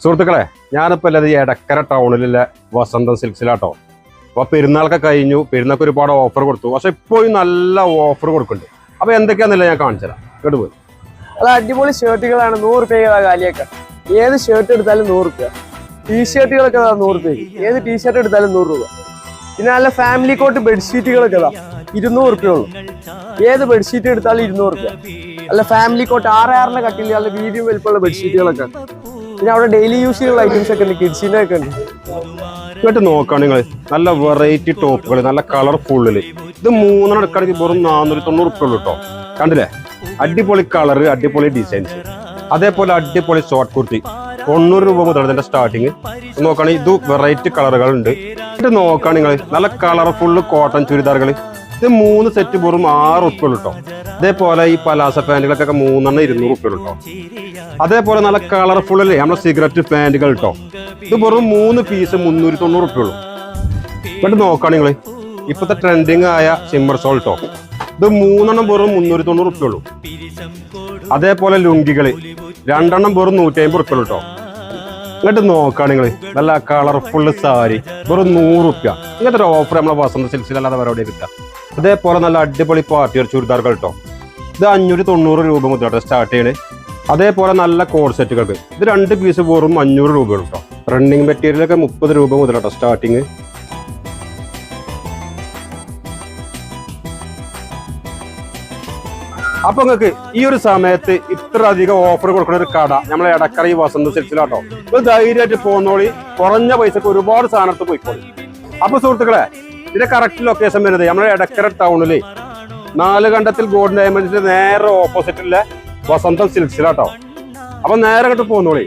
സുഹൃത്തുക്കളെ, ഞാനിപ്പോൾ ഉള്ളത് എടക്കര ടൗണിലുള്ള വസന്തം സിൽക്സിലാട്ടോ. അപ്പോൾ പെരുന്നാളൊക്കെ കഴിഞ്ഞു, പെരുന്നാൾക്ക് ഒരുപാട് ഓഫർ കൊടുത്തു. പക്ഷെ ഇപ്പോഴും നല്ല ഓഫർ കൊടുക്കുന്നുണ്ട്. അപ്പോൾ എന്തൊക്കെയാണെന്നില്ല ഞാൻ കാണിച്ചു തരാം. കേട്ട് പോയി. അത് അടിപൊളി ഷർട്ടുകളാണ് 100 രൂപ കാലിയൊക്കെ. ഏത് ഷർട്ട് എടുത്താലും 100 രൂപ. ടീഷർട്ടുകളൊക്കെ 100 രൂപയ്ക്ക്. ഏത് ടീഷർട്ട് എടുത്താലും 100 രൂപ. പിന്നെ നല്ല ഫാമിലി കോട്ട് ബെഡ്ഷീറ്റുകളൊക്കെ 200 രൂപയുള്ളൂ. ഏത് ബെഡ്ഷീറ്റ് എടുത്താലും 200 രൂപ. അല്ല ഫാമിലി കോട്ട് 6 കട്ടില്ല, നല്ല വീതിയും വലിപ്പമുള്ള ബെഡ്ഷീറ്റുകളൊക്കെ. പിന്നെ അവിടെ ഡെയിലി യൂസ് ചെയ്യുന്ന ഐറ്റംസ് ഒക്കെ ഉണ്ട്, കിഡ്സിന്റെ ഒക്കെ ഉണ്ട്. കേട്ട് നോക്കാം നിങ്ങൾ, നല്ല വെറൈറ്റി ടോപ്പുകൾ, നല്ല കളർഫുള്ളില്. ഇത് 3 എടുക്കുകയാണെങ്കിൽ വെറും 490 രൂപ ഉള്ളൂ കേട്ടോ. കണ്ടില്ലേ, അടിപൊളി കളറ്, അടിപൊളി ഡിസൈൻസ്. അതേപോലെ അടിപൊളി ഷോർട്ട് കുർത്തി 90 രൂപ മുതലാണ് ഇതിന്റെ സ്റ്റാർട്ടിങ്. നോക്കുകയാണെങ്കിൽ ഇത് വെറൈറ്റി കളറുകൾ ഉണ്ട്. ഇത് നോക്കുകയാണ് നിങ്ങൾ, നല്ല കളർഫുള്ള് കോട്ടൺ ചുരിദാറുകൾ. ഇത് 3 സെറ്റ് വെറും 6 രൂപ ഉള്ളൂ കേട്ടോ. അതേപോലെ ഈ പലാസ പാൻറ്റുകൾക്കൊക്കെ 3 200 രൂപ ഉള്ളൂ കേട്ടോ. അതേപോലെ നല്ല കളർഫുള്ളല്ലേ നമ്മുടെ സിഗരറ്റ് പാൻറ്റുകൾ കേട്ടോ. ഇത് വെറും 3 പീസ് 390 രൂപ ഉള്ളൂ. എന്നിട്ട് നോക്കുകയാണ് നിങ്ങൾ, ഇപ്പോഴത്തെ ട്രെൻഡിങ് ആയ സിമ്മർ സോൾ കേട്ടോ. ഇത് 3 വെറും 390 രൂപ ഉള്ളൂ. അതേപോലെ ലുങ്കികൾ 2 വെറും 150 രൂപ ഉള്ളൂ കേട്ടോ. എന്നിട്ട് നോക്കുകയാണ് നിങ്ങൾ, നല്ല കളർഫുള്ള് സാരി വെറും 100 രൂപ. ഇങ്ങനത്തെ ഒരു ഓഫർ നമ്മളെ വസന്ത സിൽക്സിലല്ലാതെ പരിപാടി കിട്ടുക. അതേപോലെ നല്ല അടിപൊളി പാർട്ടിയർ ചുരിദാറുകൾ കേട്ടോ. ഇത് 590 രൂപ മുതൽ സ്റ്റാർട്ട് ചെയ്യണേ. അതേപോലെ നല്ല കോഡ് സെറ്റുകൾക്ക് ഇത് 2 പീസ് വെറും 500 രൂപയുള്ളൂ കേട്ടോ. റണ്ണിങ് മെറ്റീരിയലൊക്കെ 30 രൂപ മുതലാട്ടോ സ്റ്റാർട്ടിങ്. അപ്പൊ നിങ്ങൾക്ക് ഈ ഒരു സമയത്ത് ഇത്ര അധികം ഓഫർ കൊടുക്കുന്ന ഒരു കട നമ്മളെ എടക്കര ഈ വസന്ത സിൽക്സിലാട്ടോ. ഇത് ധൈര്യമായിട്ട് പോകുന്നോളി, കുറഞ്ഞ പൈസക്ക് ഒരുപാട് സാധനത്ത് പോയിക്കോളി. അപ്പൊ സുഹൃത്തുക്കളെ, ഇതിന്റെ കറക്റ്റ് ലൊക്കേഷൻ വരുന്നത് നമ്മളെ എടക്കര ടൗണില് 4 കണ്ടത്തിൽ ഗോൾഡൻ ഡയമണ്ട്സിന്റെ നേരെ ഓപ്പോസിറ്റിലെ വസന്തം സിൽക്സിലാട്ടോ. അപ്പൊ നേരെ അങ്ങോട്ട് പോകുന്നോളി.